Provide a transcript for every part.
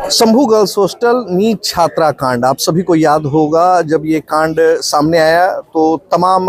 Shambhu girls hostel NEET छात्रा कांड आप सभी को याद होगा। जब ये कांड सामने आया तो तमाम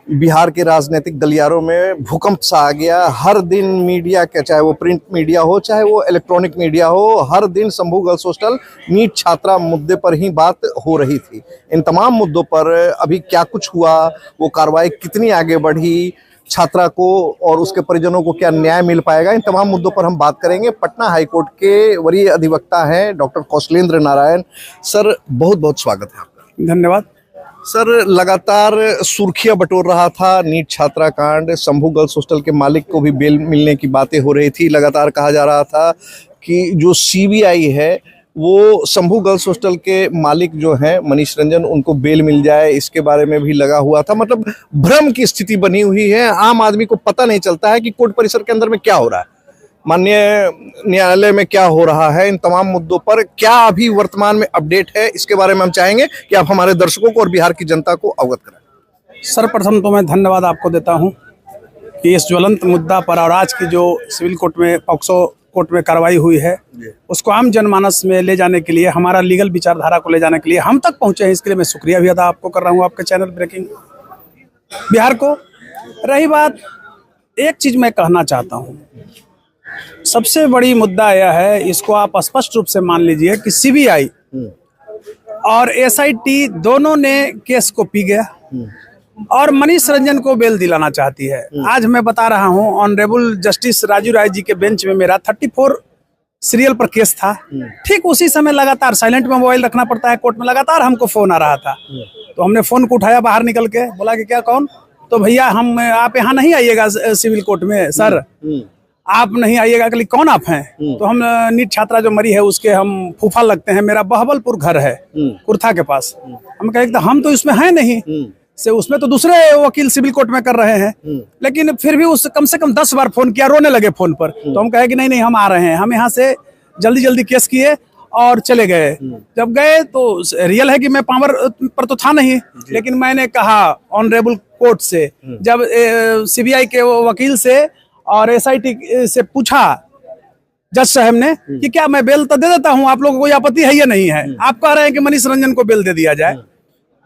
बिहार के राजनीतिक गलियारों में भूकंप सा आ गया। हर दिन मीडिया के, चाहे वो प्रिंट मीडिया हो चाहे वो इलेक्ट्रॉनिक मीडिया हो, हर दिन शंभू गर्ल्स हॉस्टल नीट छात्रा मुद्दे पर ही बात हो रही थी। इन तमाम मुद्दों पर अभी क्या कुछ हुआ, वो कार्रवाई कितनी आगे बढ़ी, छात्रा को और उसके परिजनों को क्या न्याय मिल पाएगा, इन तमाम मुद्दों पर हम बात करेंगे। पटना हाईकोर्ट के वरीय अधिवक्ता हैं डॉक्टर कौशलेंद्र नारायण सर, बहुत बहुत स्वागत है आपका। धन्यवाद सर। लगातार सुर्खियां बटोर रहा था नीट छात्रा कांड। शंभू गर्ल्स हॉस्टल के मालिक को भी बेल मिलने की बातें हो रही थी। लगातार कहा जा रहा था कि जो सीबीआई है वो शंभू गर्ल्स हॉस्टल के मालिक जो हैं मनीष रंजन, उनको बेल मिल जाए, इसके बारे में भी लगा हुआ था। मतलब भ्रम की स्थिति बनी हुई है। आम आदमी को पता नहीं चलता है कि कोर्ट परिसर के अंदर में क्या हो रहा है, माननीय न्यायालय में क्या हो रहा है। इन तमाम मुद्दों पर क्या अभी वर्तमान में अपडेट है, इसके बारे में हम चाहेंगे कि आप हमारे दर्शकों को और बिहार की जनता को अवगत कराएं। सर्वप्रथम तो मैं धन्यवाद आपको देता हूं कि इस ज्वलंत मुद्दा पर और आज की जो सिविल कोर्ट में पॉक्सो कोर्ट में कार्रवाई हुई है उसको आम जनमानस में ले जाने के लिए, हमारा लीगल विचारधारा को ले जाने के लिए हम तक पहुंचे हैं। इसके लिए मैं शुक्रिया भी अदा आपको कर रहा हूं, आपके चैनल ब्रेकिंग बिहार को। रही बात, एक चीज मैं कहना चाहता हूं, सबसे बड़ी मुद्दा यह है, इसको आप स्पष्ट रूप से मान लीजिए कि सीबीआई और एसआईटी दोनों ने केस को पी गया और मनीष रंजन को बेल दिलाना चाहती है। आज मैं बता रहा हूं, ऑनरेबल जस्टिस राजू राय जी के बेंच में मेरा 34 सीरियल पर केस था। ठीक उसी समय लगातार साइलेंट में मोबाइल रखना पड़ता है कोर्ट में, लगातार हमको फोन आ रहा था। तो हमने फोन को उठाया, बाहर निकल के बोला कि क्या, कौन? तो भैया आप यहाँ नहीं आइएगा सिविल कोर्ट में सर, आप नहीं आइएगा। कल कौन आप हैं? तो हम नीट छात्रा जो मरी है उसके हम फूफा लगते हैं, मेरा बहबलपुर घर है कुर्था के पास। हम कहे हम तो इसमें है नहीं से, उसमें तो दूसरे वकील सिविल कोर्ट में कर रहे हैं। लेकिन फिर भी उस कम से कम 10 बार फोन किया, रोने लगे फोन पर। तो हम कहे कि नहीं हम आ रहे हैं। हम यहाँ से जल्दी जल्दी केस किए और चले गए। जब गए तो रियल है कि मैं पावर पर तो था नहीं, लेकिन मैंने कहा ऑनरेबल कोर्ट से, जब सीबीआई के वकील से और एसआईटी से पूछा जज साहब ने कि क्या मैं बेल तो दे देता हूं, आप लोगों को कोई आपत्ति है या नहीं है? आप कह रहे हैं कि मनीष रंजन को बेल दे दिया जाए।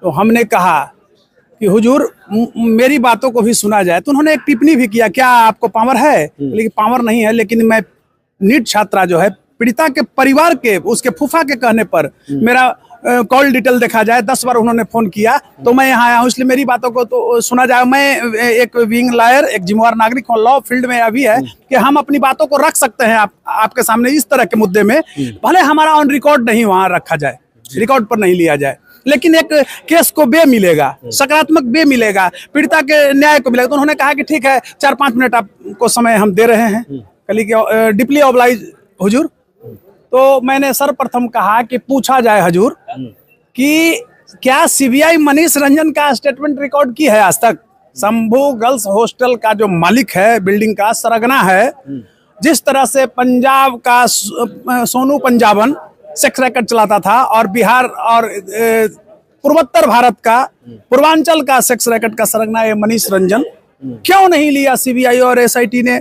तो हमने कहा कि हुजूर मेरी बातों को भी सुना जाए। तो उन्होंने एक टिप्पणी भी किया, क्या आपको पावर है? लेकिन पावर नहीं है, लेकिन मैं नीट छात्रा जो है पीड़िता के परिवार के, उसके फूफा के कहने पर मेरा कॉल डिटेल देखा जाए, 10 बार उन्होंने फोन किया तो मैं यहाँ आया हूँ, इसलिए मेरी बातों को तो सुना जाए। मैं एक विंग लॉयर, एक जिम्मेवार नागरिक हूँ, लॉ फील्ड में अभी है कि हम अपनी बातों को रख सकते हैं आपके सामने इस तरह के मुद्दे में, भले हमारा ऑन रिकॉर्ड नहीं वहाँ रखा जाए, रिकॉर्ड पर नहीं लिया जाए, लेकिन एक केस को बे मिलेगा, सकारात्मक बे मिलेगा, पीड़िता के न्याय को मिलेगा। तो उन्होंने कहा कि ठीक है 4-5 मिनट आपको समय हम दे रहे हैं, कल की डीपली ऑब्लाइज हुजूर। तो मैंने सर्वप्रथम कहा कि पूछा जाए हुजूर कि क्या सीबीआई मनीष रंजन का स्टेटमेंट रिकॉर्ड की है आज तक? शंभू गर्ल्स हॉस्टल का जो मालिक है, बिल्डिंग का सरगना है, जिस तरह से पंजाब का सोनू पंजाबन सेक्स रैकेट चलाता था और बिहार और पूर्वोत्तर भारत का, पूर्वांचल का सेक्स रैकेट का सरगना ये मनीष रंजन, क्यों नहीं लिया सीबीआई और एसआईटी ने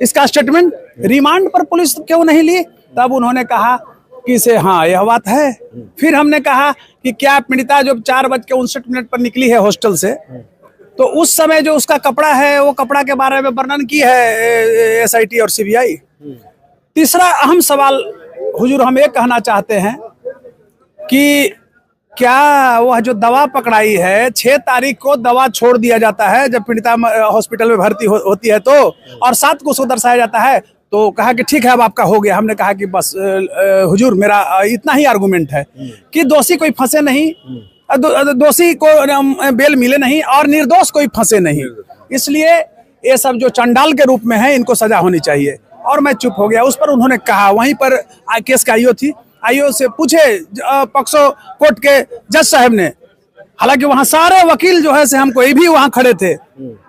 इसका स्टेटमेंट? रिमांड पर पुलिस क्यों नहीं ली? तब उन्होंने कहा कि से हाँ यह बात है। फिर हमने कहा कि क्या पीड़िता जो 4:59 पर निकली है हॉस्टल से, तो उस समय जो उसका कपड़ा है वो कपड़ा के बारे में वर्णन की है एसआईटी और सीबीआई? तीसरा अहम सवाल हुजूर हम ये कहना चाहते हैं कि क्या वह जो दवा पकड़ाई है, 6 तारीख को दवा छोड़ दिया जाता है जब पीड़िता हॉस्पिटल में भर्ती होती है तो, और 7 को उसको दर्शाया जाता है। तो कहा कि ठीक है अब आपका हो गया। हमने कहा कि बस हुजूर मेरा इतना ही आर्गुमेंट है कि दोषी कोई फंसे नहीं, दोषी को बेल मिले नहीं और निर्दोष कोई फंसे नहीं, इसलिए ये सब जो चंडाल के रूप में है इनको सजा होनी चाहिए। और मैं चुप हो गया। उस पर उन्होंने कहा, वहीं पर केस का आईओ थी, आईओ से पूछे पॉक्सो कोर्ट के जज साहब ने, हालांकि वहां सारे वकील जो है से हमको, ये भी वहां खड़े थे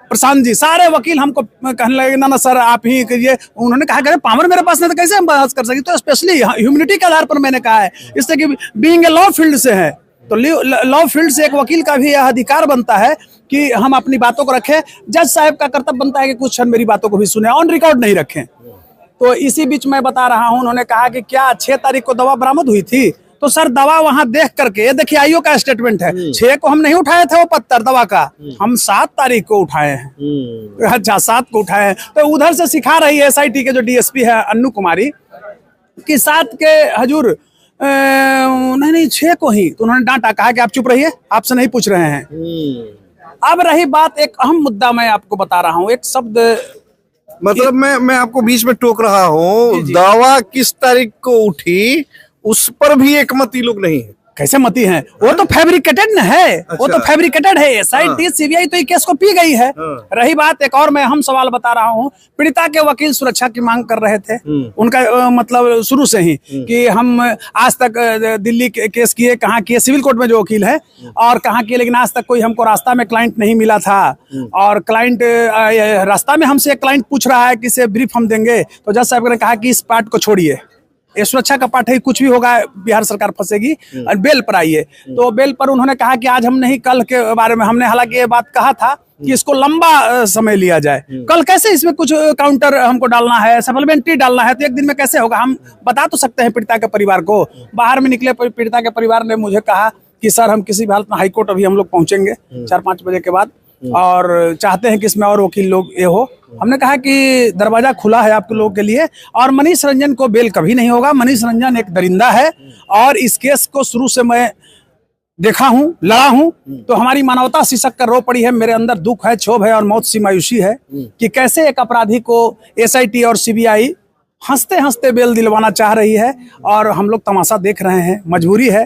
प्रशांत जी, सारे वकील हमको कहने लगे ना सर आप ही करिए। उन्होंने कहा कि पावर मेरे पास नहीं तो कैसे हम बहस कर सके? तो स्पेशली ह्यूमैनिटी के आधार पर मैंने कहा है, इससे कि बीइंग ए लॉ फील्ड से है तो लॉ फील्ड से एक वकील का भी यह अधिकार बनता है कि हम अपनी बातों को रखें। जज साहब का कर्तव्य बनता है कि कुछ क्षण मेरी बातों को भी सुने, ऑन रिकॉर्ड नहीं रखें। तो इसी बीच मैं बता रहा हूं, उन्होंने कहा कि क्या 6 तारीख को दवा बरामद हुई थी, तो सर दवा वहां देख करके, ये देखिए आईओ का स्टेटमेंट है, 6 को हम नहीं उठाए थे वो पत्थर दवा का, हम 7 तारीख को उठाए हैं। अच्छा 7 को उठाए हैं। तो उधर से सिखा रही है एसआईटी के जो डीएसपी है अन्नू कुमारी कि 7 के हजूर नहीं 6 को ही। तो उन्होंने डांटा, कहा कि आप चुप रहिए, आपसे नहीं पूछ रहे हैं। अब रही बात, एक अहम मुद्दा मैं आपको बता रहा हूँ, एक शब्द, मतलब मैं आपको बीच में टोक रहा हूँ, दावा किस तारीख को उठी उस पर भी एक मत लोग नहीं है। कैसे मती हैं? वो तो फैब्रिकेटेड न है। अच्छा। वो तो फैब्रिकेटेड है। एसआईटी सीबीआई तो ये केस को पी गई है। रही बात, एक और मैं अहम सवाल बता रहा हूँ, पीड़िता के वकील सुरक्षा की मांग कर रहे थे। उनका मतलब शुरू से ही कि हम आज तक दिल्ली केस किए, कहाँ किए, सिविल कोर्ट में जो वकील है और कहाँ किए, लेकिन आज तक कोई हमको रास्ता में क्लाइंट नहीं मिला था। और क्लाइंट रास्ता में हमसे क्लाइंट पूछ रहा है कि इसे ब्रीफ हम देंगे, तो जज साहब ने कहा कि इस पार्ट को छोड़िए, ये सुरक्षा का पार्ट है, कुछ भी होगा बिहार सरकार फंसेगी, और बेल पर आइए। तो बेल पर उन्होंने कहा कि आज हम नहीं, कल के बारे में हमने हालांकि ये बात कहा था कि इसको लंबा समय लिया जाए। कल कैसे, इसमें कुछ काउंटर हमको डालना है, सप्लीमेंट्री डालना है, तो एक दिन में कैसे होगा? हम बता तो सकते हैं पीड़िता के परिवार को। बाहर में निकले पीड़िता के परिवार ने मुझे कहा कि सर हम किसी भी हालत में हाईकोर्ट अभी हम लोग पहुंचेंगे 4-5 बजे के बाद, और चाहते हैं कि इसमें और वकील लोग ये हो। हमने कहा कि दरवाजा खुला है आपके लोगों के लिए, और मनीष रंजन को बेल कभी नहीं होगा। मनीष रंजन एक दरिंदा है, और इस केस को शुरू से मैं देखा हूं, लड़ा हूं, तो हमारी मानवता सिसक कर रो पड़ी है। मेरे अंदर दुख है, क्षोभ है और मौत सी मायूसी है कि कैसे एक अपराधी को एसआईटी और सीबीआई हंसते हंसते बेल दिलवाना चाह रही है, और हम लोग तमाशा देख रहे हैं, मजबूरी है।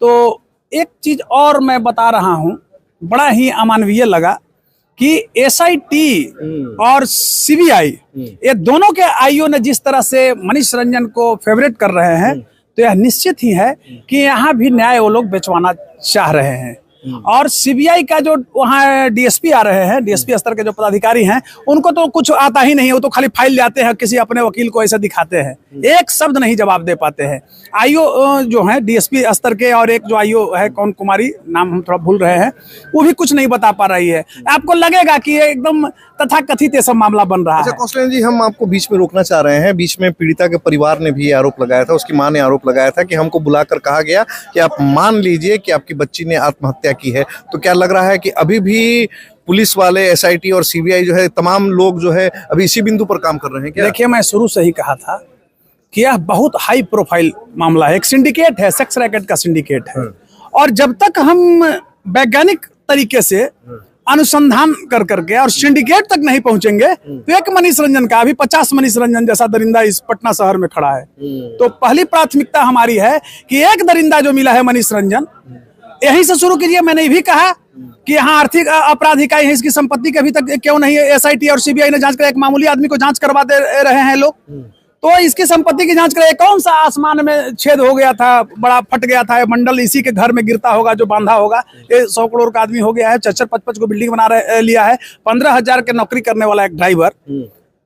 तो एक चीज और मैं बता रहा हूं, बड़ा ही अमानवीय लगा कि एसआईटी और सीबीआई, ये दोनों के आईओ ने जिस तरह से मनीष रंजन को फेवरेट कर रहे हैं, तो यह निश्चित ही है कि यहाँ भी न्याय वो लोग बेचवाना चाह रहे हैं। और सीबीआई का जो वहाँ डीएसपी आ रहे हैं, डीएसपी स्तर के जो पदाधिकारी हैं, उनको तो कुछ आता ही नहीं है, वो तो खाली फाइल लाते हैं, किसी अपने वकील को ऐसा दिखाते हैं, एक शब्द नहीं जवाब दे पाते हैं। आईओ जो है डीएसपी स्तर के, और एक जो आईओ है कौन कुमारी, नाम हम थोड़ा भूल रहे हैं, वो भी कुछ नहीं बता पा रही है। आपको लगेगा कि ये एकदम तथाकथित ये सब मामला बन रहा है। कौशलेंद्र जी, हम आपको बीच में रोकना चाह रहे हैं। बीच में पीड़िता के परिवार ने भी आरोप लगाया था, उसकी मां ने आरोप लगाया था कि हमको बुलाकर कहा गया कि आप मान लीजिए कि आपकी बच्ची ने आत्महत्या की है। तो क्या लग रहा है कि अभी भी पुलिस वाले, एसआईटी और सीबीआई जो है, तमाम लोग जो है अभी इसी बिंदु पर काम कर रहे हैं क्या? देखिए, मैं शुरू से ही कहा था कि यह बहुत हाई प्रोफाइल मामला है, एक सिंडिकेट है, सेक्स रैकेट का सिंडिकेट है। और जब तक हम वैज्ञानिक तरीके से अनुसंधान कर करके और सिंडिकेट तक नहीं पहुंचेंगे, तो एक मनीष रंजन का, अभी 50 मनीष रंजन जैसा दरिंदा इस पटना शहर में खड़ा है। तो पहली प्राथमिकता हमारी है कि एक दरिंदा जो मिला है मनीष रंजन, यहीं से शुरू कीजिए। मैंने भी कहा कि यहाँ आर्थिक अपराध इकाई है, इसकी संपत्ति के अभी तक क्यों नहीं एसआईटी और सीबीआई ने जांच कर, एक मामूली आदमी को जांच करवा दे रहे हैं लोग, तो इसकी संपत्ति की जांच करें। कौन सा आसमान में छेद हो गया था, बड़ा फट गया था, मंडल इसी के घर में गिरता होगा जो बांधा होगा। ये 100 करोड़ का आदमी हो गया है, 44-55 को बिल्डिंग बना लिया है, 15,000 के नौकरी करने वाला एक ड्राइवर।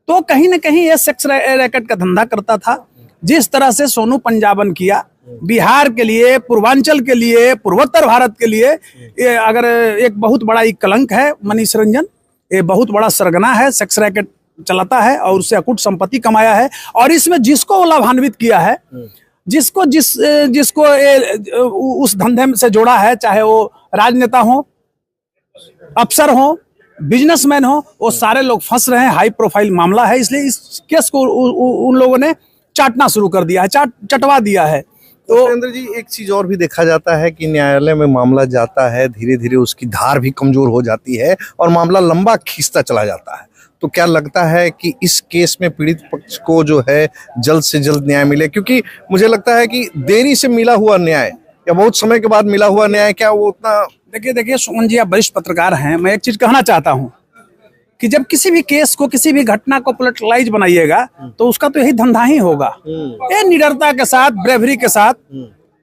तो कहीं ना कहीं ये सेक्स रैकेट का धंधा करता था। जिस तरह से सोनू पंजाबन किया बिहार के लिए, पूर्वांचल के लिए, पूर्वोत्तर भारत के लिए, ये अगर एक बहुत बड़ा एक कलंक है मनीष रंजन, ये बहुत बड़ा सरगना है, सेक्स रैकेट चलाता है और उससे अकूट संपत्ति कमाया है। और इसमें जिसको लाभान्वित किया है, जिसको उस धंधे से जोड़ा है, चाहे वो राजनेता हो, अफसर हो, बिजनेसमैन हो, वो सारे लोग फंस रहे हैं। हाई प्रोफाइल मामला है, इसलिए इस केस को उन लोगों ने चाटना शुरू कर दिया है, चटवा दिया है। तो सुरेंद्र जी, एक चीज और भी देखा जाता है कि न्यायालय में मामला जाता है, धीरे धीरे उसकी धार भी कमजोर हो जाती है और मामला लंबा खींचता चला जाता है। तो क्या लगता है कि इस केस में पीड़ित पक्ष को जो है जल्द से जल्द न्याय मिले? क्योंकि मुझे लगता है कि देरी से मिला हुआ न्याय या बहुत समय के बाद मिला हुआ न्याय, क्या वो उतना? देखिए सुमन जी, आप वरिष्ठ पत्रकार हैं, मैं एक चीज कहना चाहता हूँ कि जब किसी भी केस को, किसी भी घटना को पॉलिटिकलाइज बनाइएगा, तो उसका तो यही धंधा ही होगा। ये निडरता के साथ, ब्रेवरी के साथ,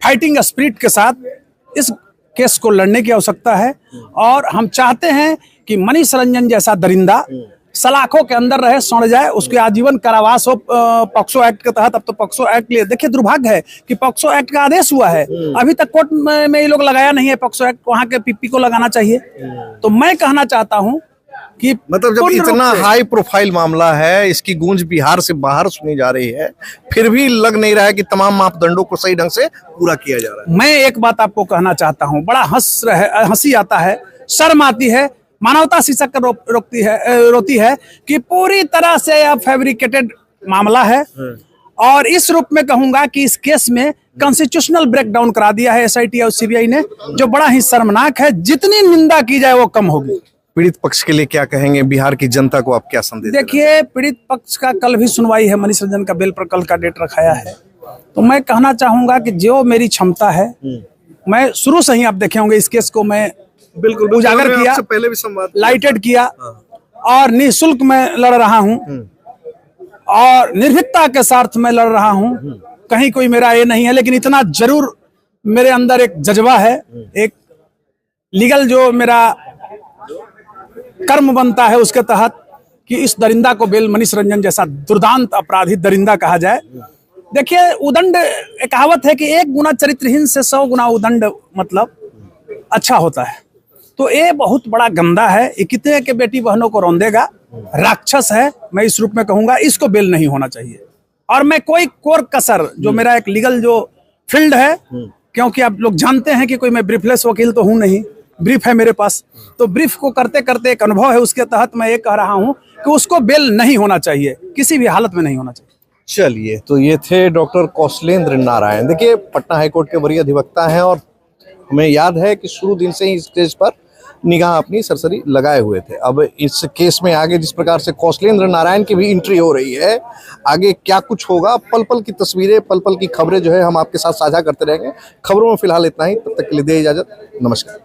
फाइटिंग स्पिरिट के साथ इस केस को लड़ने की आवश्यकता है। और हम चाहते हैं कि मनीष रंजन जैसा दरिंदा सलाखों के अंदर रहे, सड़ जाए, उसके आजीवन कारावास हो पॉक्सो एक्ट के तहत। अब तो पॉक्सो एक्ट लिए, देखिए दुर्भाग्य है कि पॉक्सो एक्ट का आदेश हुआ है, अभी तक कोर्ट में ये लोग लगाया नहीं है पॉक्सो एक्ट, वहां के पीपी को लगाना चाहिए। तो मैं कहना चाहता हूं कि मतलब जब पूर्ण रूप इतना से- हाई प्रोफाइल मामला है, इसकी गूंज बिहार से बाहर सुनी जा रही है, फिर भी लग नहीं रहा है कि तमाम मापदंडों को सही ढंग से पूरा किया जा रहा है। मैं एक बात आपको कहना चाहता हूं, बड़ा हंसी आता है, शर्म आती है, मानवता शीर्षक कर रोती है कि पूरी तरह से यह फैब्रिकेटेड मामला है। और इस रूप में कहूंगा कि इस केस में कॉन्स्टिट्यूशनल ब्रेकडाउन करा दिया है एसआईटी और सीबीआई ने, जो बड़ा ही शर्मनाक है। जितनी निंदा की जाए वो कम होगी। पीड़ित पक्ष के लिए क्या कहेंगे, बिहार की जनता को आप क्या संदेश देना देखिए, पीड़ित पक्ष का कल भी सुनवाई है, मनीष रंजन का बेल पर कल का डेट रखाया है। तो मैं कहना चाहूंगा कि जो मेरी क्षमता है, मैं शुरू से ही आप देखे होंगे इस केस को मैं बिल्कुल उजागर किया, पहले भी संवाद लाइटेड किया और निःशुल्क मैं लड़ रहा हूं और निर्भीकता के साथ मैं लड़ रहा हूं। कहीं कोई मेरा ये नहीं है, लेकिन इतना जरूर मेरे अंदर एक जज्बा है, एक लीगल जो मेरा कर्म बनता है उसके तहत कि इस दरिंदा को बेल, मनीष रंजन जैसा दुर्दांत अपराधी दरिंदा कहा जाए। देखिए, उदंड एक कहावत है कि 1 गुना चरित्रहीन से 100 गुना उदंड मतलब अच्छा होता है। तो ये बहुत बड़ा गंदा है, ये कितने के बेटी बहनों को रौंदेगा, राक्षस है, मैं इस रूप में कहूंगा। इसको बेल नहीं होना चाहिए। और मैं कोई कोर कसर, जो मेरा एक लीगल जो फील्ड है, क्योंकि आप लोग जानते हैं कि कोई मैं ब्रीफलेस वकील तो हूं नहीं, ब्रीफ है मेरे पास, तो ब्रीफ को करते करते एक अनुभव है, उसके तहत मैं ये कह रहा हूं कि उसको बेल नहीं होना चाहिए, किसी भी हालत में नहीं होना चाहिए। चलिए, तो ये थे डॉक्टर कौशलेंद्र नारायण। देखिए, पटना हाईकोर्ट के वरीय अधिवक्ता हैं और हमें याद है कि शुरू दिन से ही स्टेज पर निगाह अपनी सरसरी लगाए हुए थे। अब इस केस में आगे जिस प्रकार से कौशलेंद्र नारायण की भी एंट्री हो रही है, आगे क्या कुछ होगा, पल पल की तस्वीरें, पल पल की खबरें जो है हम आपके साथ साझा करते रहेंगे। खबरों में फिलहाल इतना ही, तब तक के लिए दे इजाजत, नमस्कार।